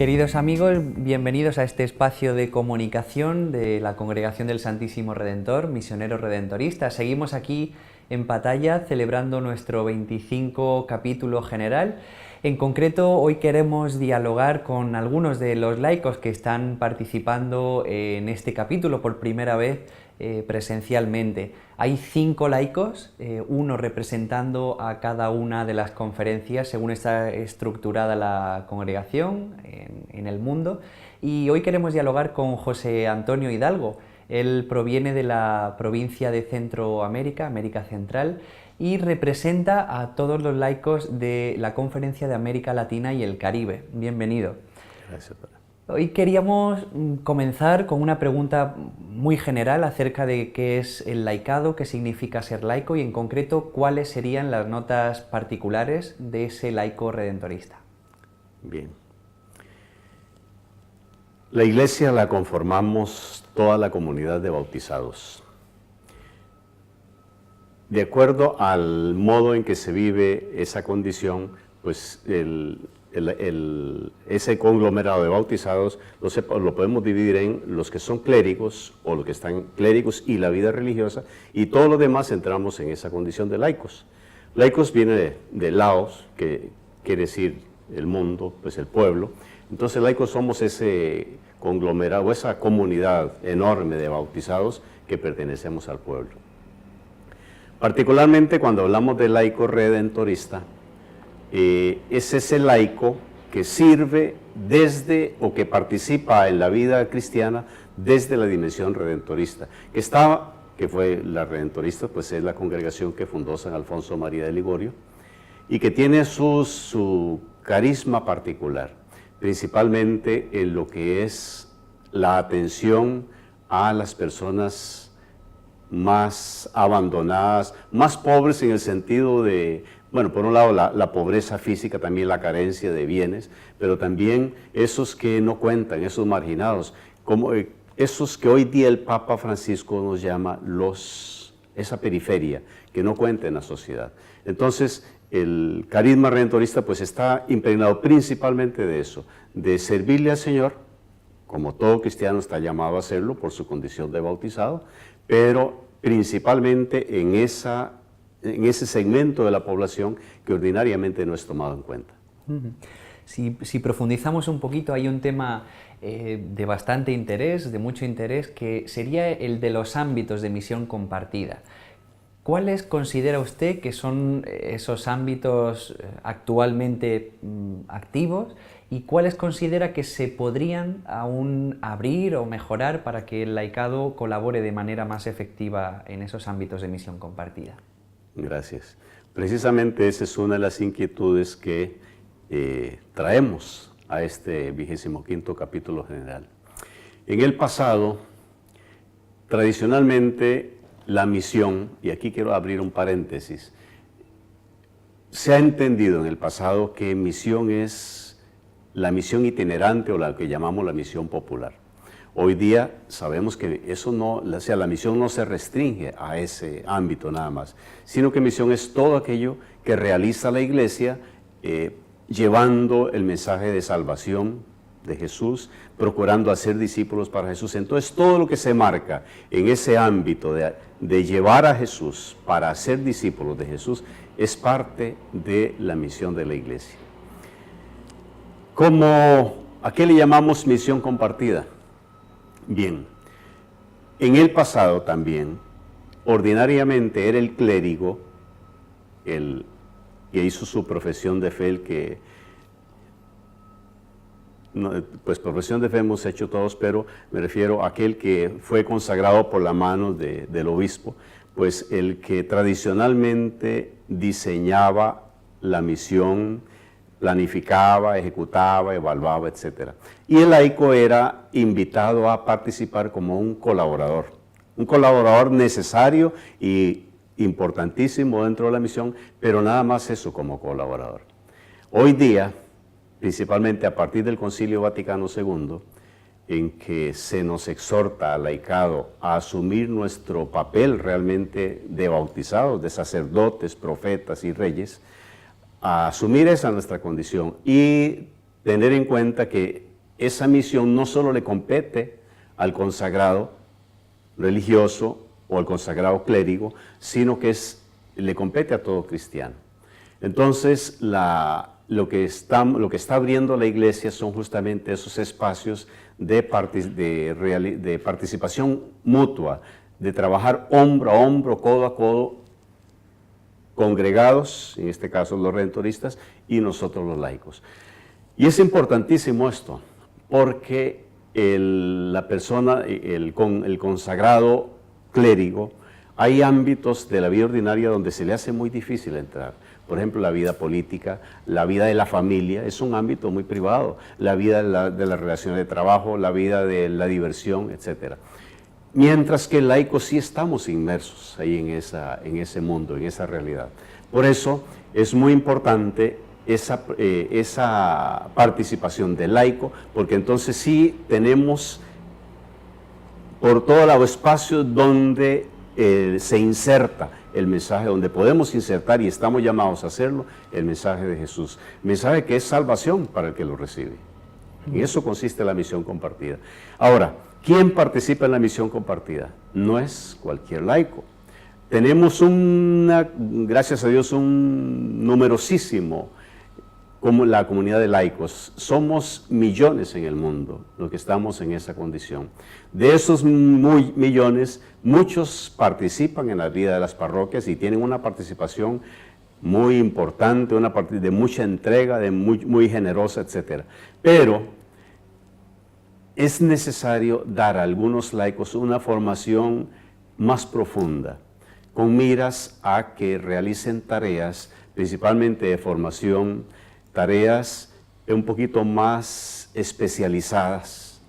Queridos amigos, bienvenidos a este espacio de comunicación de la Congregación del Santísimo Redentor, Misioneros Redentoristas. Seguimos aquí en Pattaya celebrando nuestro 25 capítulo general. En concreto, hoy queremos dialogar con algunos de los laicos que están participando en este capítulo por primera vez presencialmente. Hay 5 laicos, uno representando a cada una de las conferencias según está estructurada la congregación en el mundo, y hoy queremos dialogar con José Antonio Hidalgo. Él proviene de la provincia de Centroamérica, América Central, y representa a todos los laicos de la Conferencia de América Latina y el Caribe. Bienvenido. Gracias, padre. Hoy queríamos comenzar con una pregunta muy general acerca de qué es el laicado, qué significa ser laico y en concreto cuáles serían las notas particulares de ese laico redentorista. Bien. La Iglesia la conformamos toda la comunidad de bautizados. De acuerdo al modo en que se vive esa condición, pues ese conglomerado de bautizados lo podemos dividir en los que son clérigos o los que están clérigos y la vida religiosa, y todos los demás entramos en esa condición de laicos. Laicos viene de laos, que quiere decir el mundo, pues el pueblo. Entonces laicos somos ese conglomerado, esa comunidad enorme de bautizados que pertenecemos al pueblo. Particularmente cuando hablamos de laico redentorista, es ese laico que sirve desde o que participa en la vida cristiana desde la dimensión redentorista, que fue la redentorista, pues es la congregación que fundó San Alfonso María de Ligorio y que tiene su carisma particular, principalmente en lo que es la atención a las personas más abandonadas, más pobres en el sentido de, bueno, por un lado la pobreza física, también la carencia de bienes, pero también esos que no cuentan, esos marginados, como esos que hoy día el Papa Francisco nos llama esa periferia, que no cuenta en la sociedad. Entonces, el carisma redentorista pues está impregnado principalmente de eso, de servirle al Señor, como todo cristiano está llamado a hacerlo por su condición de bautizado, pero principalmente en ese segmento de la población que ordinariamente no es tomado en cuenta. Si profundizamos un poquito, hay un tema de bastante interés, de mucho interés, que sería el de los ámbitos de misión compartida. ¿Cuáles considera usted que son esos ámbitos actualmente activos y cuáles considera que se podrían aún abrir o mejorar para que el laicado colabore de manera más efectiva en esos ámbitos de misión compartida? Gracias. Precisamente esa es una de las inquietudes que traemos a este 25º capítulo general. En el pasado, tradicionalmente, la misión, y aquí quiero abrir un paréntesis, se ha entendido en el pasado que misión es la misión itinerante o la que llamamos la misión popular. Hoy día sabemos que eso no, o sea, la misión no se restringe a ese ámbito nada más, sino que misión es todo aquello que realiza la Iglesia llevando el mensaje de salvación de Jesús, procurando hacer discípulos para Jesús. Entonces todo lo que se marca en ese ámbito de llevar a Jesús para hacer discípulos de Jesús es parte de la misión de la Iglesia. ¿A qué le llamamos misión compartida? Bien, en el pasado también, ordinariamente era el clérigo, el que hizo su profesión de fe, pues profesión de fe hemos hecho todos, pero me refiero a aquel que fue consagrado por la mano del obispo, pues el que tradicionalmente diseñaba la misión, planificaba, ejecutaba, evaluaba, etc. Y el laico era invitado a participar como un colaborador necesario y importantísimo dentro de la misión, pero nada más eso como colaborador. Hoy día, principalmente a partir del Concilio Vaticano II, en que se nos exhorta al laicado a asumir nuestro papel realmente de bautizados, de sacerdotes, profetas y reyes, a asumir esa nuestra condición y tener en cuenta que esa misión no solo le compete al consagrado religioso o al consagrado clérigo, sino que le compete a todo cristiano. Entonces, lo que está abriendo la Iglesia son justamente esos espacios de participación mutua, de trabajar hombro a hombro, codo a codo, congregados, en este caso los redentoristas, y nosotros los laicos. Y es importantísimo esto, porque la persona, el consagrado clérigo, hay ámbitos de la vida ordinaria donde se le hace muy difícil entrar. Por ejemplo, la vida política, la vida de la familia, es un ámbito muy privado, la vida de las relaciones de trabajo, la vida de la diversión, etc. Mientras que el laico sí estamos inmersos ahí en ese mundo, en esa realidad. Por eso es muy importante esa participación del laico, porque entonces sí tenemos por todo lado espacios donde se inserta el mensaje, donde podemos insertar, y estamos llamados a hacerlo, el mensaje de Jesús. Mensaje que es salvación para el que lo recibe. En eso consiste la misión compartida. Ahora, ¿quién participa en la misión compartida? No es cualquier laico. Tenemos gracias a Dios, un numerosísimo, como la comunidad de laicos. Somos millones en el mundo los que estamos en esa condición. De esos millones, muchos participan en la vida de las parroquias y tienen una participación muy importante, de mucha entrega, muy generosa, etc. Pero es necesario dar a algunos laicos una formación más profunda, con miras a que realicen tareas, principalmente de formación, tareas un poquito más especializadas,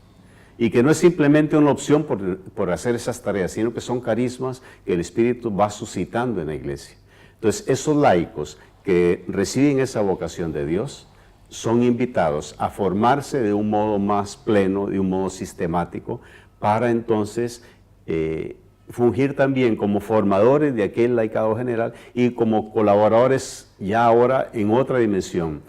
y que no es simplemente una opción por hacer esas tareas, sino que son carismas que el Espíritu va suscitando en la Iglesia. Entonces, esos laicos que reciben esa vocación de Dios son invitados a formarse de un modo más pleno, de un modo sistemático, para entonces fungir también como formadores de aquel laicado general y como colaboradores ya ahora en otra dimensión,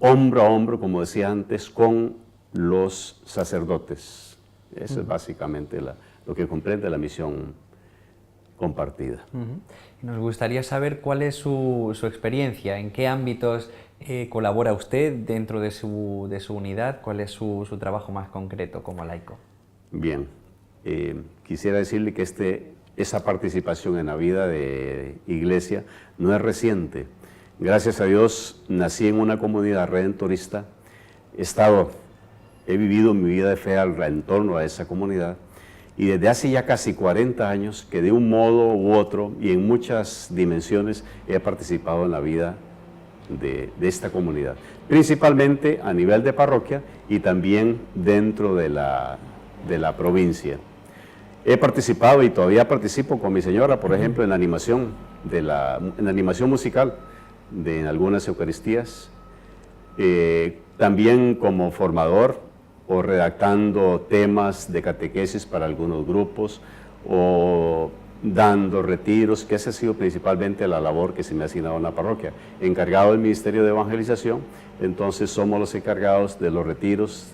hombro a hombro, como decía antes, con los sacerdotes. Eso es básicamente lo que comprende la misión compartida. Nos gustaría saber cuál es su experiencia, en qué ámbitos colabora usted dentro de su unidad, cuál es su trabajo más concreto como laico. Bien, quisiera decirle que esa participación en la vida de Iglesia no es reciente. Gracias a Dios nací en una comunidad redentorista, he vivido mi vida de fe en torno a esa comunidad, y desde hace ya casi 40 años que de un modo u otro y en muchas dimensiones he participado en la vida de esta comunidad, principalmente a nivel de parroquia y también dentro de la provincia. He participado y todavía participo con mi señora, por ejemplo, en la animación, en la animación musical en algunas Eucaristías, también como formador o redactando temas de catequesis para algunos grupos o dando retiros, que esa ha sido principalmente la labor que se me ha asignado en la parroquia. Encargado del Ministerio de Evangelización, entonces somos los encargados de los retiros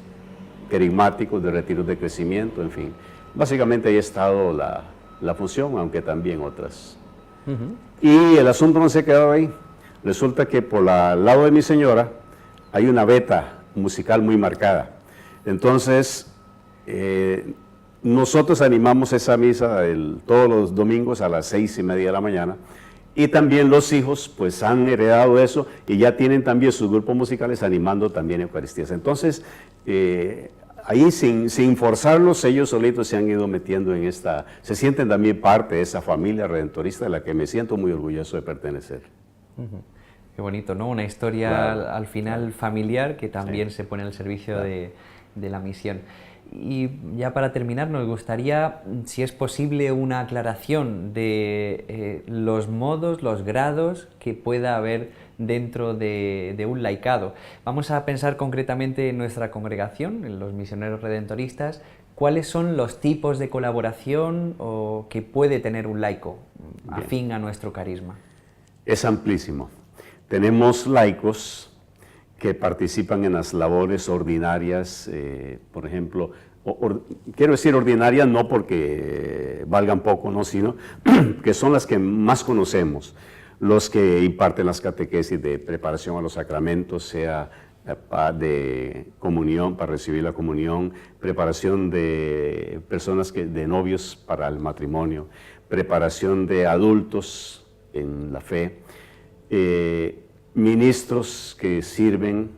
querigmáticos, de retiros de crecimiento, en fin. Básicamente ahí ha estado la función, aunque también otras. Y el asunto no se ha quedado ahí. Resulta que por el lado de mi señora hay una veta musical muy marcada. Entonces, nosotros animamos esa misa todos los domingos a las 6:30 de la mañana, y también los hijos pues han heredado eso y ya tienen también sus grupos musicales animando también Eucaristías. Entonces, ahí sin forzarlos, ellos solitos se han ido metiendo en se sienten también parte de esa familia redentorista de la que me siento muy orgulloso de pertenecer. Qué bonito, ¿no? Una historia, claro, al final familiar que también se pone al servicio, claro, de la misión. Y ya para terminar, nos gustaría, si es posible, una aclaración de los modos, los grados que pueda haber dentro de un laicado. Vamos a pensar concretamente en nuestra congregación, en los misioneros redentoristas. ¿Cuáles son los tipos de colaboración que puede tener un laico afín a nuestro carisma? Es amplísimo. Tenemos laicos que participan en las labores ordinarias, por ejemplo, quiero decir ordinarias no porque valgan poco, no, sino que son las que más conocemos, los que imparten las catequesis de preparación a los sacramentos, sea de comunión, para recibir la comunión, preparación de personas de novios para el matrimonio, preparación de adultos en la fe, ministros que sirven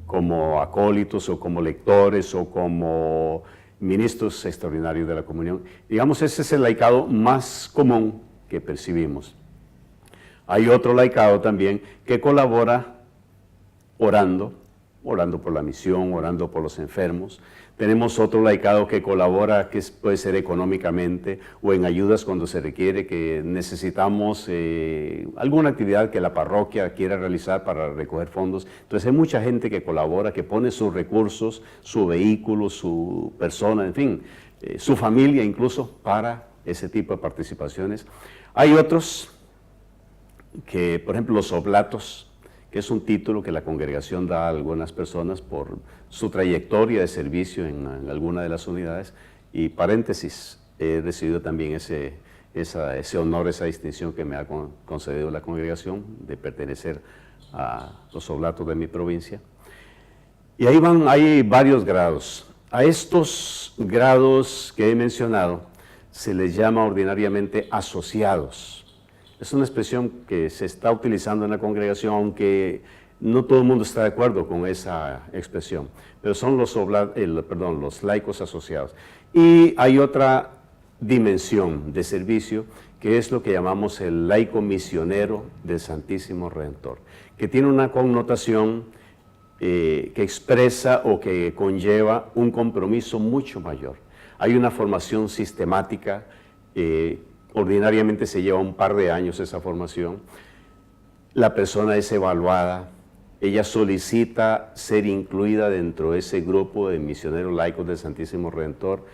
como acólitos o como lectores o como ministros extraordinarios de la comunión. Digamos, ese es el laicado más común que percibimos. Hay otro laicado también que colabora orando por la misión, orando por los enfermos. Tenemos otro laicado que colabora, que puede ser económicamente o en ayudas cuando se requiere, que necesitamos alguna actividad que la parroquia quiera realizar para recoger fondos. Entonces hay mucha gente que colabora, que pone sus recursos, su vehículo, su persona, en fin, su familia incluso, para ese tipo de participaciones. Hay otros que, por ejemplo, los oblatos, que es un título que la congregación da a algunas personas por su trayectoria de servicio en alguna de las unidades. Y paréntesis, he recibido también ese honor, esa distinción que me ha concedido la congregación de pertenecer a los oblatos de mi provincia. Y ahí hay varios grados. A estos grados que he mencionado se les llama ordinariamente asociados. Es una expresión que se está utilizando en la congregación, aunque no todo el mundo está de acuerdo con esa expresión, pero son los laicos asociados. Y hay otra dimensión de servicio, que es lo que llamamos el laico misionero del Santísimo Redentor, que tiene una connotación que expresa o que conlleva un compromiso mucho mayor. Hay una formación sistemática, ordinariamente se lleva un par de años esa formación. La persona es evaluada, ella solicita ser incluida dentro de ese grupo de misioneros laicos del Santísimo Redentor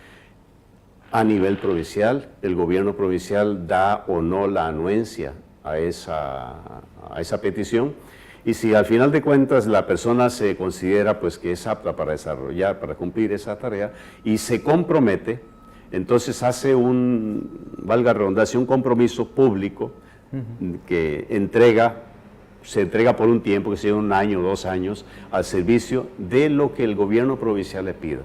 a nivel provincial. El gobierno provincial da o no la anuencia a esa petición, y si al final de cuentas la persona se considera pues que es apta para para cumplir esa tarea y se compromete, entonces hace valga la redundancia, un compromiso público que se entrega por un tiempo, que sea 1 año o 2 años, al servicio de lo que el gobierno provincial le pida.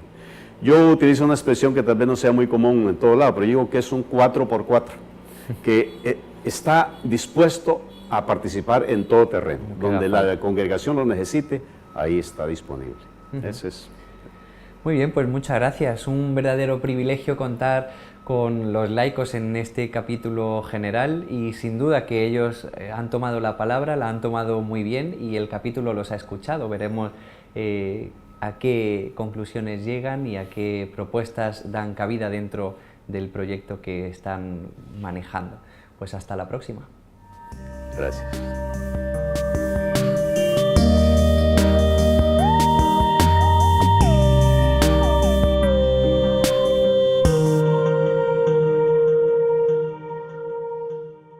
Yo utilizo una expresión que tal vez no sea muy común en todo lado, pero yo digo que es un 4x4, que está dispuesto a participar en todo terreno, donde la congregación lo necesite, ahí está disponible. Ese es. Muy bien, pues muchas gracias. Un verdadero privilegio contar con los laicos en este capítulo general, y sin duda que ellos han tomado la palabra, la han tomado muy bien y el capítulo los ha escuchado. Veremos a qué conclusiones llegan y a qué propuestas dan cabida dentro del proyecto que están manejando. Pues hasta la próxima. Gracias.